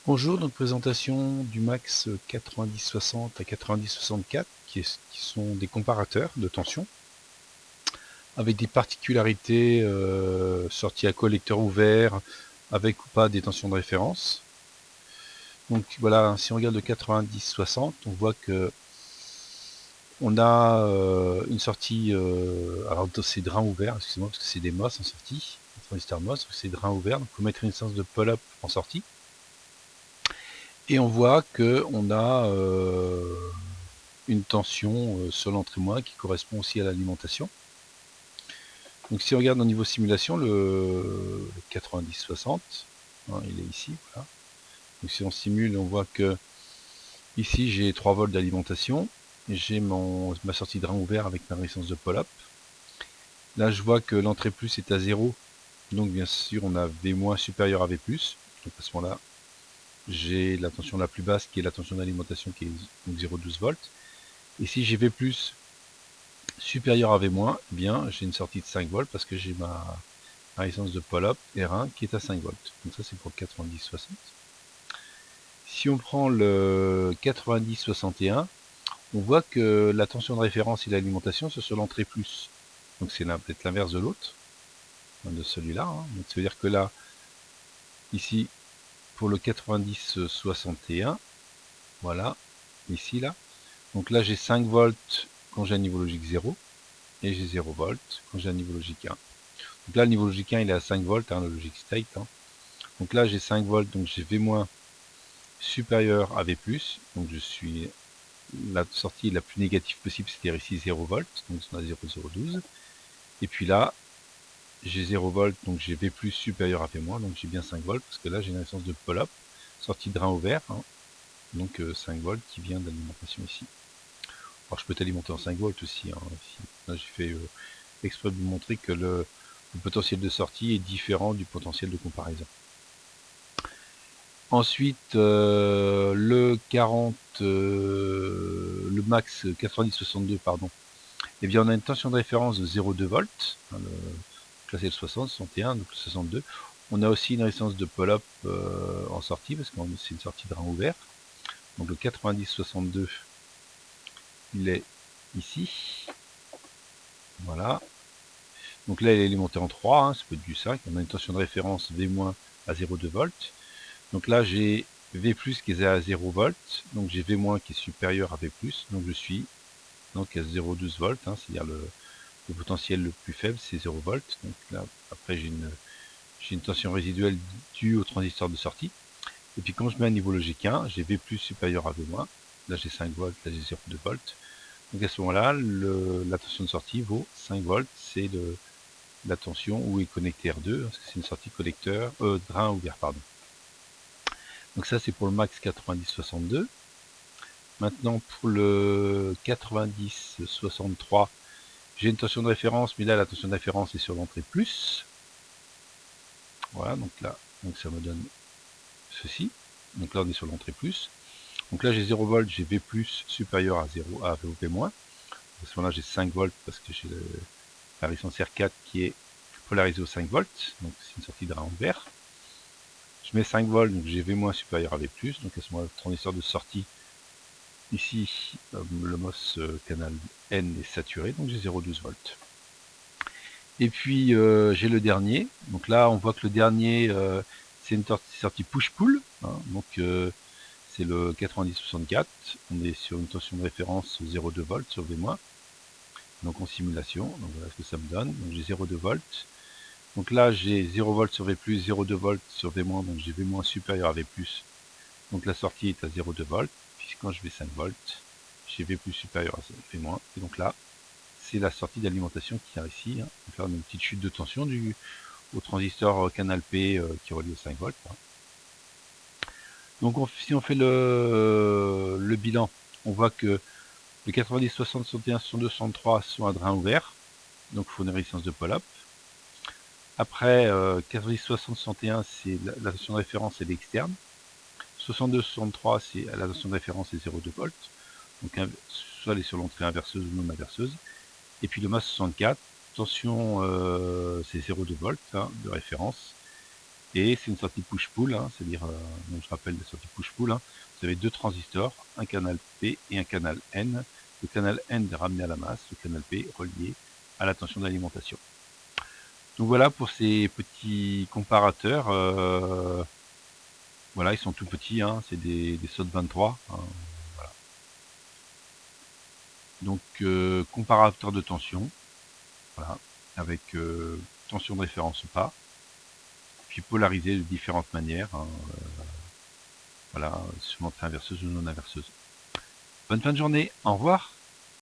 Bonjour, donc présentation du max 90-60 à 90-64 qui sont des comparateurs de tension avec des particularités sorties à collecteur ouvert avec ou pas des tensions de référence. Donc voilà, si on regarde le 90-60, on voit que on a une sortie, alors c'est drain ouvert, excusez-moi parce que c'est des MOS en sortie, un transistor MOS, c'est drain ouvert, donc il faut mettre une licence de pull-up en sortie. Et on voit que on a une tension sur l'entrée moins qui correspond aussi à l'alimentation. Donc si on regarde au niveau simulation, le 90-60, hein, il est ici, voilà. Donc si on simule, on voit que ici j'ai 3 volts d'alimentation, j'ai ma sortie de drain ouvert avec ma résistance de pull-up. Là je vois que l'entrée plus est à 0, donc bien sûr on a V- supérieur à V+, donc à ce moment-là j'ai la tension la plus basse qui est la tension d'alimentation qui est donc 0,12 volts. Et si j'ai V+, supérieur à V-, eh bien j'ai une sortie de 5 volts parce que j'ai ma résistance de pull-up R1 qui est à 5 volts. Donc ça c'est pour le 90-60. Si on prend le 90-61, on voit que la tension de référence et l'alimentation c'est sur l'entrée plus. Donc c'est peut-être l'inverse de l'autre, de celui-là. Hein. Donc ça veut dire que là, ici, pour le 90-61, voilà, ici là. Donc là j'ai 5 volts quand j'ai un niveau logique 0, et j'ai 0 volts quand j'ai un niveau logique 1. Donc là, le niveau logique 1, il est à 5 volts, hein, le logic state. Hein. Donc là, j'ai 5 volts, donc j'ai V- supérieur à V+, donc je suis la sortie la plus négative possible, c'est-à-dire ici 0 volts, donc on a 0,012. Et puis là, j'ai 0 volts, donc j'ai V+, supérieur à V-, donc j'ai bien 5 volts, parce que là, j'ai une résistance de pull-up, sortie de drain ouvert, hein, donc 5 volts qui vient d'alimentation ici. Alors je peux t'alimenter en 5 volts aussi, hein, ici. Là, j'ai fait exprès de vous montrer que le potentiel de sortie est différent du potentiel de comparaison. Ensuite, le max 90-62, pardon, eh bien on a une tension de référence de 0,2 volts, hein, là c'est le 60, 61, donc le 62. On a aussi une résistance de pull-up en sortie, parce que c'est une sortie de drain ouvert. Donc le 90-62, il est ici. Voilà. Donc là, il est alimenté en 3, hein, ça peut être du 5. On a une tension de référence V- à 0,2 volts. Donc là, j'ai V+ qui est à 0 volts, donc j'ai V- qui est supérieur à V+, donc je suis donc à 0,12 volts, hein, c'est-à-dire le potentiel le plus faible, c'est 0 volts. Donc là, après, j'ai une tension résiduelle due au transistor de sortie. Et puis quand je mets un niveau logique 1, j'ai V+ supérieur à V-, là j'ai 5 volts, là j'ai 0,2 volts. Donc à ce moment-là, la tension de sortie vaut 5 volts, c'est la tension où est connecté R2, parce que c'est une sortie collecteur, drain ouvert, pardon. Donc ça c'est pour le max 90-62. Maintenant pour le 90-63, j'ai une tension de référence, mais là la tension de référence est sur l'entrée plus. Voilà, donc là, donc ça me donne ceci. Donc là on est sur l'entrée plus. Donc là j'ai 0 volts, j'ai V+ supérieur à 0 à V-. À ce moment-là j'ai 5 volts parce que j'ai la résistance R4 qui est polarisée aux 5 volts, donc c'est une sortie de drain ouvert. Je mets 5 volts, donc j'ai V- supérieur à V+, donc à ce moment-là le transistor de sortie ici, le MOS canal N est saturé, donc j'ai 0,12 volts. Et puis j'ai le dernier, donc là on voit que le dernier c'est une sortie push-pull, hein, donc c'est le 90-64, on est sur une tension de référence 0,2 volts sur V-, donc en simulation, donc voilà ce que ça me donne, donc j'ai 0,2 volts. Donc là j'ai 0 volts sur V+, 0,2 volts sur V-, donc j'ai V- supérieur à V+, donc la sortie est à 0,2 volts, puis quand je vais 5 volts, j'ai V+ supérieur à V-, et donc là c'est la sortie d'alimentation qui est ici, hein. Donc là on a une petite chute de tension au transistor canal P qui relie aux 5 volts. Hein. Donc si on fait le bilan, on voit que le 90, 60, 61, 62, 63 sont à drain ouvert, donc il faut une résistance de pull-up. Après 90, 60, 61, c'est la tension de référence, c'est l'externe. 62, 63, c'est la tension de référence est 0,2 volts, donc soit elle est sur l'entrée inverseuse ou non inverseuse. Et puis le MOS 64, tension c'est 0,2 volts, hein, de référence. Et c'est une sortie push-pull, hein, c'est-à-dire, donc je rappelle la sortie push-pull, hein, vous avez deux transistors, un canal P et un canal N. Le canal N est ramené à la masse, le canal P relié à la tension d'alimentation. Donc voilà pour ces petits comparateurs. Voilà, ils sont tout petits, hein, c'est des SOT 23. Hein, voilà. Donc comparateur de tension, voilà, avec tension de référence ou pas, puis polarisé de différentes manières, hein, voilà, sur l'entrée inverseuse ou non inverseuse. Bonne fin de journée, au revoir.